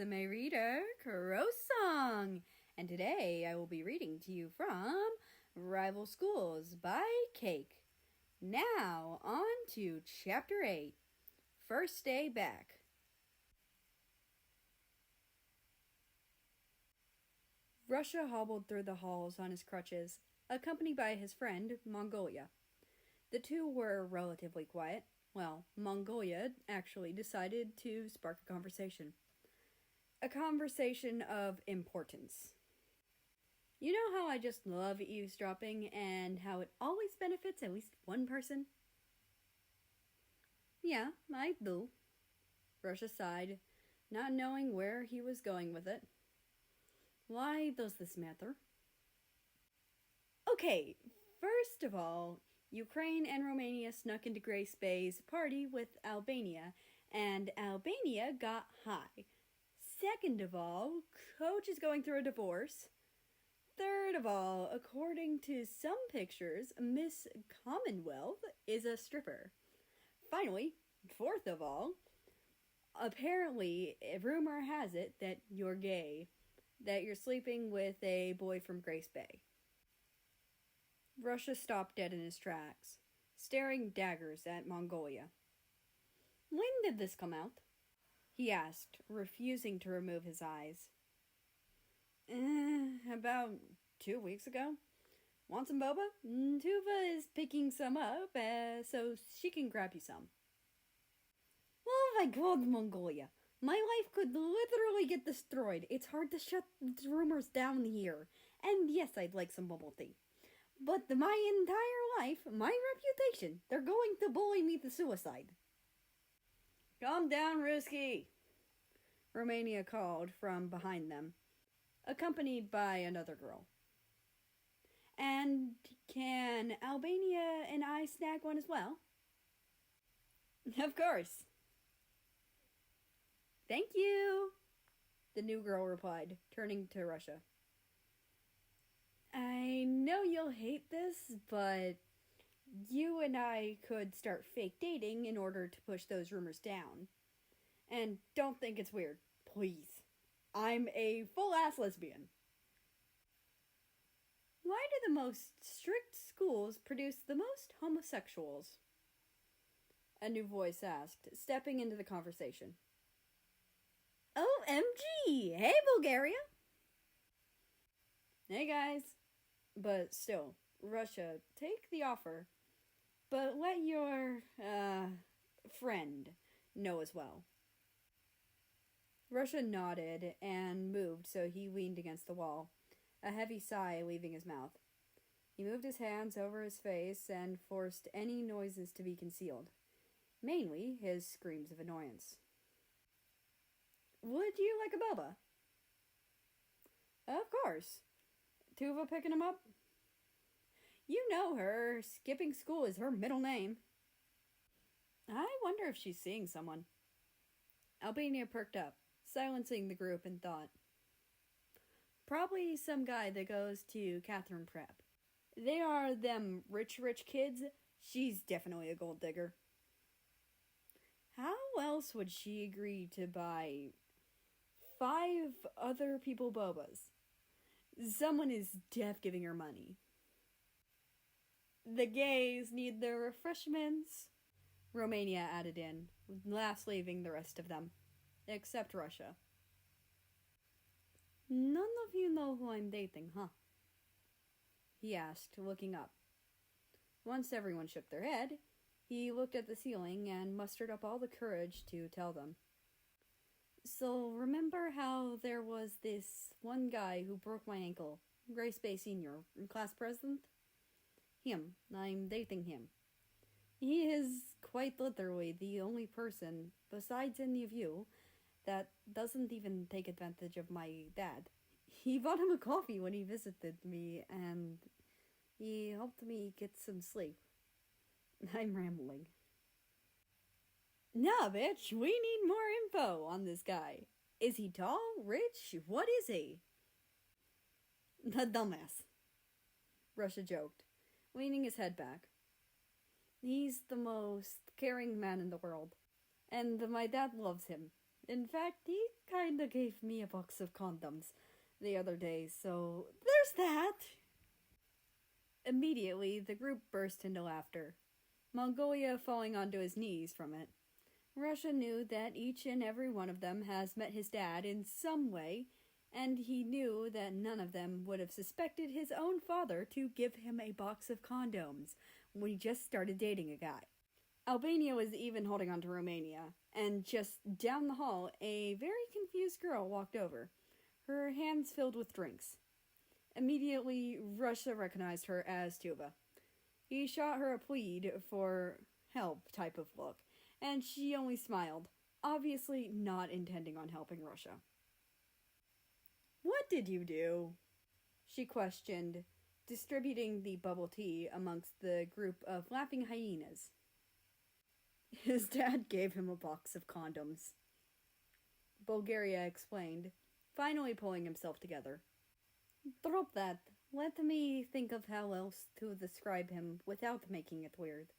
RusAme reader, Song, and today I will be reading to you from Rival Schools by Cake. Now, on to Chapter 8, First Day Back. Russia hobbled through the halls on his crutches, accompanied by his friend, Mongolia. The two were relatively quiet. Well, Mongolia actually decided to spark a conversation. A conversation of importance. You know how I just love eavesdropping and how it always benefits at least one person? Yeah, I do. Russia sighed, not knowing where he was going with it. Why does this matter? Okay, first of all, Ukraine and Romania snuck into Grace Bay's party with Albania, and Albania got high. Second of all, Coach is going through a divorce. Third of all, according to some pictures, Miss Commonwealth is a stripper. Finally, fourth of all, apparently, a rumor has it that you're gay, that you're sleeping with a boy from Grace Bay. Russia stopped dead in his tracks, staring daggers at Mongolia. When did this come out? He asked, refusing to remove his eyes. About 2 weeks ago. Want some boba? Tuva is picking some up, so she can grab you some. Oh my god, Mongolia. My life could literally get destroyed. It's hard to shut the rumors down here. And yes, I'd like some bubble tea. But my entire life, my reputation, they're going to bully me to suicide. Calm down, Ruski, Romania called from behind them, accompanied by another girl. And can Albania and I snag one as well? Of course. Thank you, the new girl replied, turning to Russia. I know you'll hate this, but you and I could start fake dating in order to push those rumors down. And don't think it's weird, please. I'm a full-ass lesbian. Why do the most strict schools produce the most homosexuals? A new voice asked, stepping into the conversation. OMG! Hey, Bulgaria! Hey, guys. But still, Russia, take the offer. But let your, friend know as well. Russia nodded and moved so he leaned against the wall, a heavy sigh leaving his mouth. He moved his hands over his face and forced any noises to be concealed, mainly his screams of annoyance. Would you like a boba? Of course. Tuva picking him up? You know her. Skipping school is her middle name. I wonder if she's seeing someone. Albania perked up, silencing the group in thought. Probably some guy that goes to Catherine Prep. They are them rich kids. She's definitely a gold digger. How else would she agree to buy 5 other people bobas? Someone is def giving her money. The gays need their refreshments, Romania added in, last leaving the rest of them, except Russia. None of you know who I'm dating, huh? He asked, looking up. Once everyone shook their head, he looked at the ceiling and mustered up all the courage to tell them. So, remember how there was this one guy who broke my ankle, Grace Bay Sr., class president? Him. I'm dating him. He is quite literally the only person, besides any of you, that doesn't even take advantage of my dad. He bought him a coffee when he visited me, and he helped me get some sleep. I'm rambling. Nah, bitch, we need more info on this guy. Is he tall? Rich? What is he? The dumbass, Russia joked, leaning his head back. He's the most caring man in the world, and my dad loves him. In fact, he kinda gave me a box of condoms the other day, so there's that. Immediately, the group burst into laughter, Mongolia falling onto his knees from it. Russia knew that each and every one of them has met his dad in some way, and he knew that none of them would have suspected his own father to give him a box of condoms when he just started dating a guy. Albania was even holding on to Romania, and just down the hall, a very confused girl walked over, her hands filled with drinks. Immediately, Russia recognized her as Tuva. He shot her a plead for help type of look, and she only smiled, obviously not intending on helping Russia. "What did you do?" she questioned, distributing the bubble tea amongst the group of laughing hyenas. "His dad gave him a box of condoms," Bulgaria explained, finally pulling himself together. "Drop that. Let me think of how else to describe him without making it weird."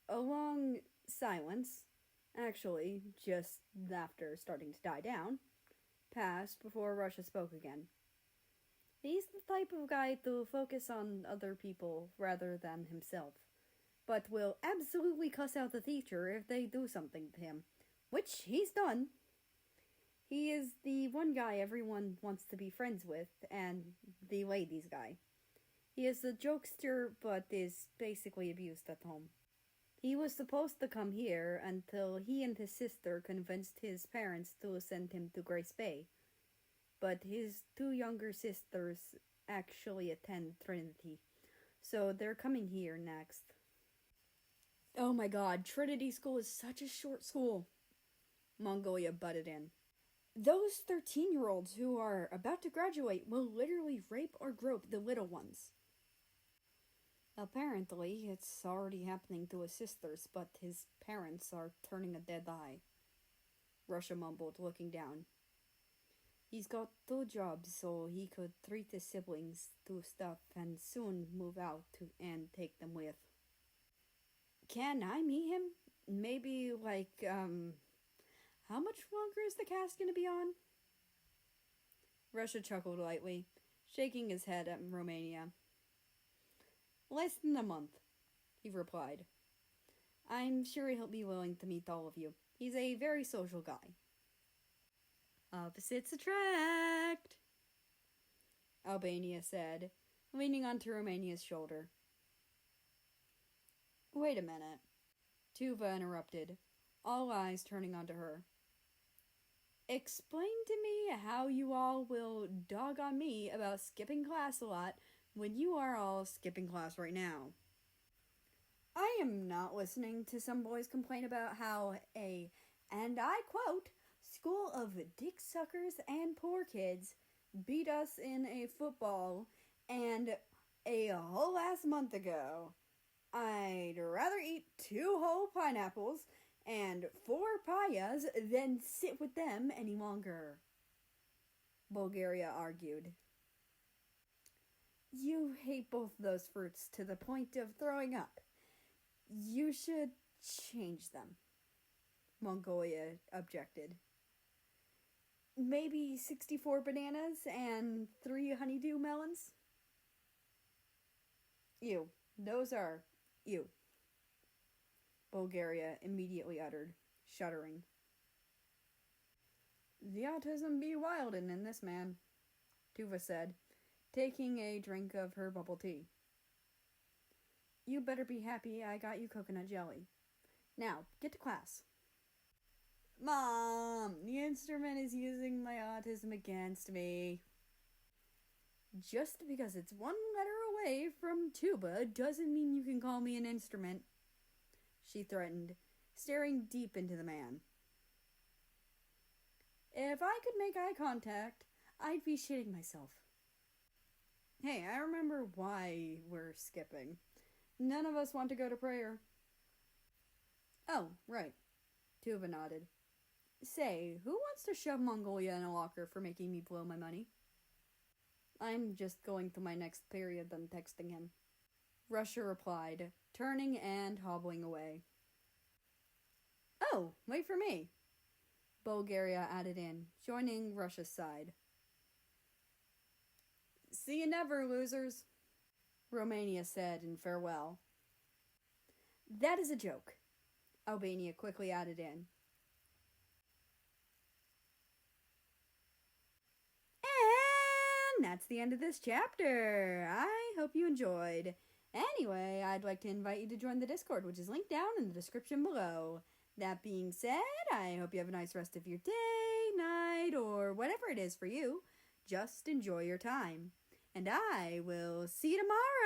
A long silence, actually, just laughter starting to die down, passed before Russia spoke again. He's the type of guy to focus on other people rather than himself, but will absolutely cuss out the teacher if they do something to him, which he's done. He is the one guy everyone wants to be friends with, and the ladies' guy. He is a jokester, but is basically abused at home. He was supposed to come here until he and his sister convinced his parents to send him to Grace Bay. But his two younger sisters actually attend Trinity, so they're coming here next. "Oh my god, Trinity School is such a short school," Mongolia butted in. "Those 13-year-olds who are about to graduate will literally rape or grope the little ones." "Apparently, it's already happening to his sisters, but his parents are turning a dead eye," Russia mumbled, looking down. "He's got 2 jobs, so he could treat his siblings to stuff and soon move out and take them with." "Can I meet him? Maybe, how much longer is the cast going to be on?" Russia chuckled lightly, shaking his head at Romania. "Less than a month," he replied. "I'm sure he'll be willing to meet all of you. He's a very social guy." "Opposites attract," Albania said, leaning onto Romania's shoulder. "Wait a minute," Tuva interrupted, all eyes turning onto her. "Explain to me how you all will dog on me about skipping class a lot when you are all skipping class right now." "I am not listening to some boys complain about how and I quote, school of dick suckers and poor kids beat us in a football and a whole last month ago. I'd rather eat 2 whole pineapples and 4 payas than sit with them any longer," Bulgaria argued. "You hate both those fruits to the point of throwing up. You should change them," Mongolia objected. "Maybe 64 bananas and 3 honeydew melons?" "Ew, those are ew," Bulgaria immediately uttered, shuddering. "The autism be wildin' in this man," Tuva said, taking a drink of her bubble tea. "You better be happy I got you coconut jelly. Now, get to class." "Mom, the instrument is using my autism against me." "Just because it's 1 letter away from tuba doesn't mean you can call me an instrument," she threatened, staring deep into the man. "If I could make eye contact, I'd be shitting myself." "Hey, I remember why we're skipping. None of us want to go to prayer." "Oh, right," Tuva nodded. "Say, who wants to shove Mongolia in a locker for making me blow my money?" "I'm just going to my next period then texting him," Russia replied, turning and hobbling away. "Oh, wait for me." Bulgaria added in, joining Russia's side. See you never, losers, Romania said in farewell. That is a joke, Albania quickly added in. And that's the end of this chapter. I hope you enjoyed. Anyway, I'd like to invite you to join the Discord, which is linked down in the description below. That being said, I hope you have a nice rest of your day, night, or whatever it is for you. Just enjoy your time. And I will see you tomorrow.